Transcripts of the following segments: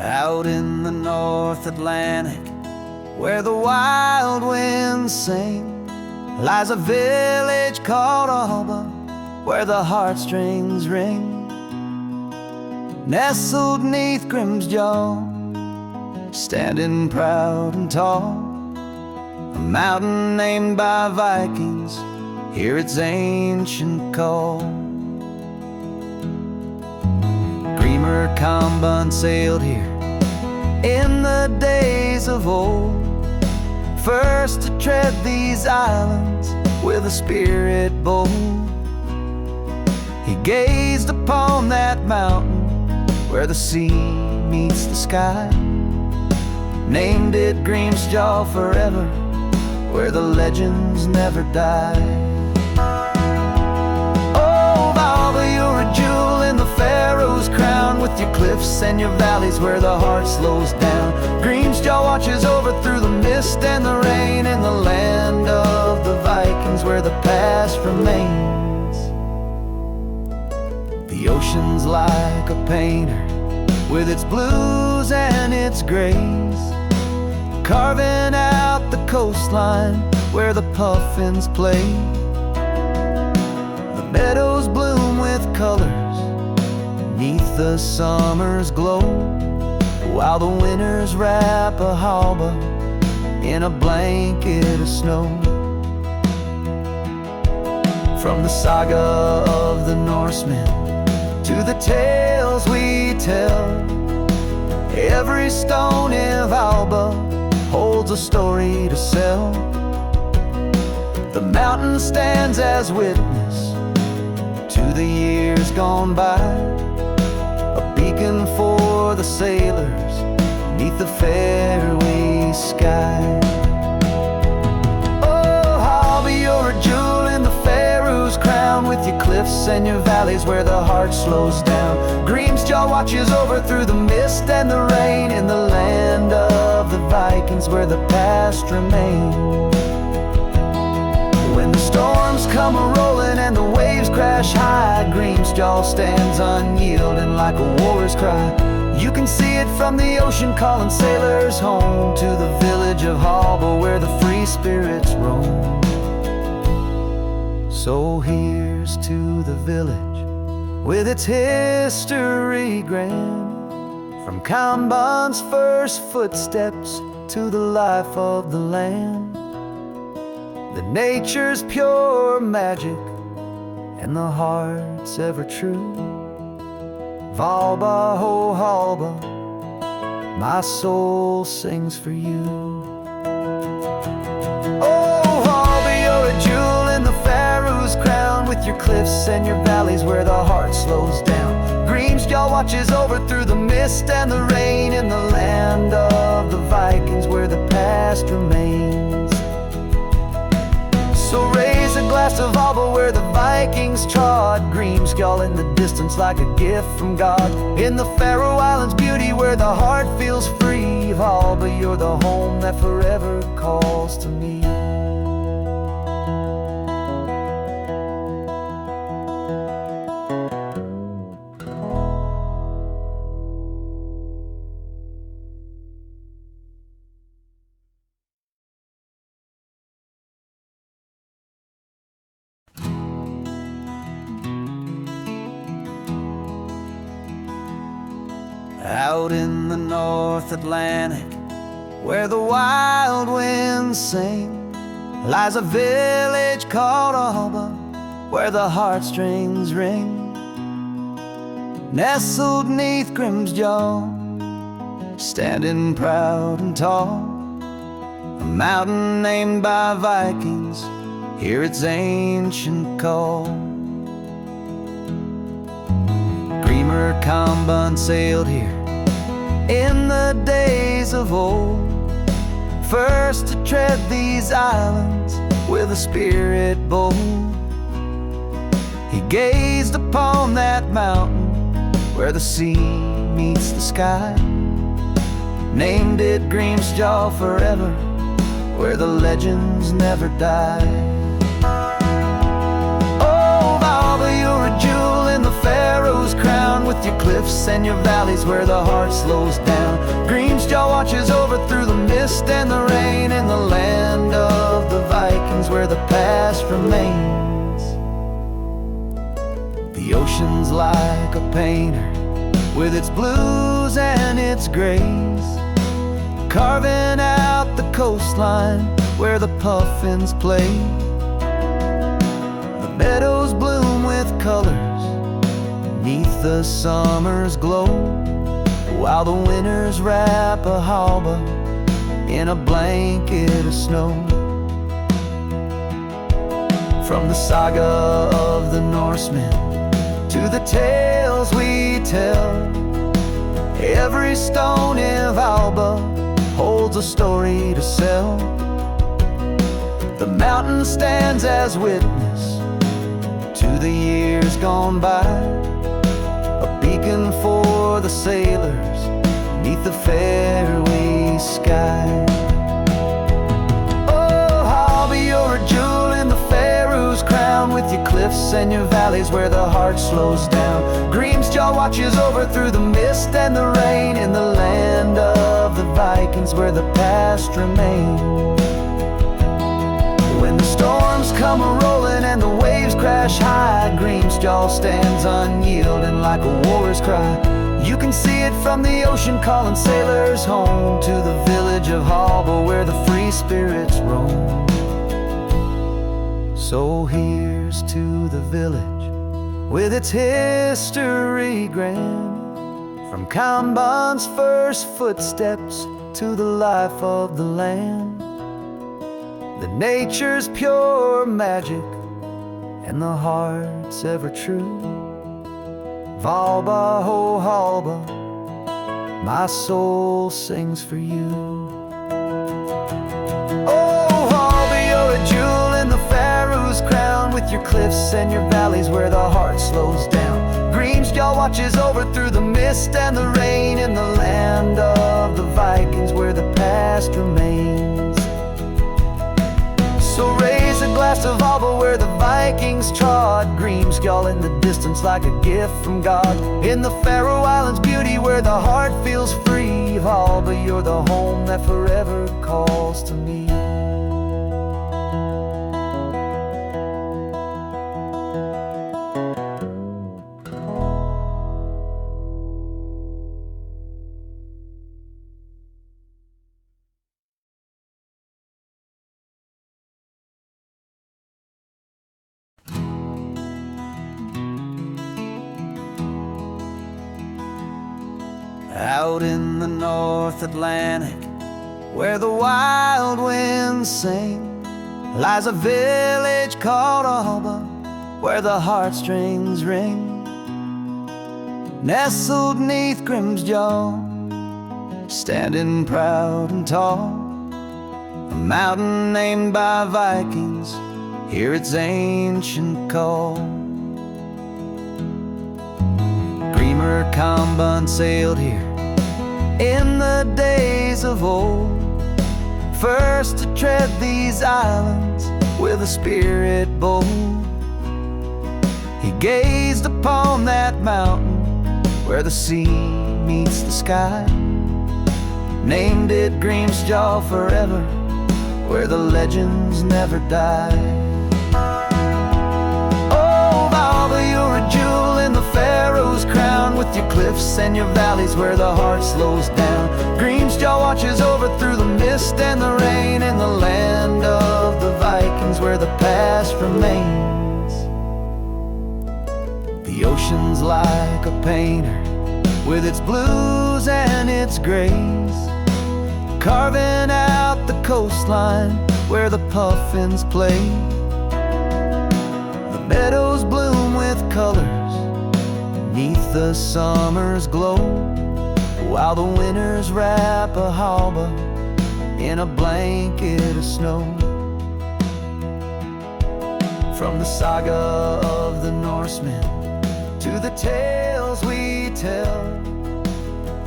Out in the North Atlantic, where the wild winds sing, lies a village called Hvalba, where the heartstrings ring. Nestled 'neath Grímsfjall, standing proud and tall, a mountain named by Vikings, hear its ancient call. Grímur Kamban sailed here in the days of old, first to tread these islands with a spirit bold. He gazed upon that mountain where the sea meets the sky, named it Grímsfjall forever, where the legends never die. Oh, Hvalba, you're a jewel in the Faroe's crown, with your cliffs and your valleys where the heart slows down. Grímsfjall watches over through the mist and the rain, in the land of the Vikings where the past remains. The ocean's like a painter with its blues and its grays, carving out the coastline where the puffins play. The meadows bloom with colors neath the summer's glow, while the winters wrap a Hvalba in a blanket of snow. From the saga of the Norsemen to the tales we tell, every stone in Hvalba holds a story to sell. The mountain stands as witness to the years gone by, a beacon for the sailors neath the fairway sky. Oh, Hvalba, you're a jewel in the Faroe's crown, with your cliffs and your valleys where the heart slows down. Grímsfjall watches over through the mist and the rain, in the land of the Vikings where the past remains. When the storms come a-rolling and the waves crash high, Grímsfjall stands unyielding like a warrior's cry. You can see it from the ocean calling sailors home, to the village of Hvalba where the free spirits roam. So here's to the village with its history grand, from Kamban's first footsteps to the life of the land. The nature's pure magic and the heart's ever true. Hvalba, ho Hvalba, my soul sings for you. Oh, Hvalba, you're a jewel in the Faroe's crown, with your cliffs and your valleys where the heart slows down. Grímsfjall watches over through the mist and the rain, in the land of the Vikings where the past remains. So raise a glass of Hvalba where the Vikings trod, Grímsfjall in the distance like a gift from God. In the Faroe Islands beauty where the heart feels free, Hvalba, you're the home that forever calls to me. Out in the North Atlantic, where the wild winds sing, lies a village called Hvalba, where the heartstrings ring. Nestled 'neath Grímsfjall, standing proud and tall, a mountain named by Vikings, hear its ancient call. Grímur Kamban sailed here in the days of old, first to tread these islands with a spirit bold. He gazed upon that mountain where the sea meets the sky, named it Grímsfjall forever, where the legends never die. Oh, Hvalba, you're a jewel in the Faroe's crown, with with your cliffs and your valleys where the heart slows down. Grímsfjall watches over through the mist and the rain, in the land of the Vikings where the past remains. The ocean's like a painter with its blues and its grays, carving out the coastline where the puffins play. The meadows bloom with colors neath the summer's glow, while the winters wrap a Hvalba in a blanket of snow. From the saga of the Norsemen to the tales we tell, every stone in Hvalba holds a story to sell. The mountain stands as witness to the years gone by, a beacon for the sailors neath the fairway sky. Oh, Hvalba, you're a jewel in the Faroe's crown, with your cliffs and your valleys where the heart slows down. Grímsfjall watches over through the mist and the rain, in the land of the Vikings where the past remains. When the storms come a-rolling and the waves crash high, Grímsfjall stands unyielding like a war's cry. You can see it from the ocean calling sailors home, to the village of Hvalba where the free spirits roam. So here's to the village with its history grand, from Kamban's first footsteps to the life of the land. The nature's pure magic and the heart's ever true. Hvalba, ho Hvalba, my soul sings for you. Oh, Hvalba, you're a jewel in the Faroe's crown, with your cliffs and your valleys where the heart slows down. Grímsfjall watches over through the mist and the rain, in the land of the Vikings where the past remains. So raise a glass to Hvalba where the Vikings trod, Grímsfjall in the distance like a gift from God. In the Faroe Islands beauty where the heart feels free, Hvalba, you're the home that forever calls to me. Out in the North Atlantic, where the wild winds sing, lies a village called Hvalba, where the heartstrings ring. Nestled 'neath Grímsfjall, standing proud and tall, a mountain named by Vikings, hear its ancient call. Grímur Kamban sailed here in the days of old, first to tread these islands with a spirit bold. He gazed upon that mountain where the sea meets the sky, named it Grímsfjall forever, where the legends never die. Oh, Hvalba, you're a jewel in the Faroe's crown, with your cliffs and your valleys where the heart slows down. Grímsfjall watches over through the mist and the rain, in the land of the Vikings where the past remains. The ocean's like a painter with its blues and its grays, carving out the coastline where the puffins play. The meadows bloom with colors neath the summer's glow, while the winters wrap a Hvalba in a blanket of snow. From the saga of the Norsemen to the tales we tell,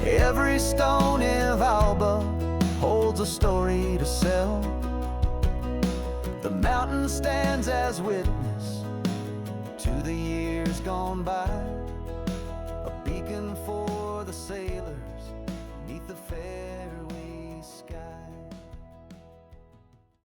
every stone in Hvalba holds a story to sell. The mountain stands as witness to the years gone by,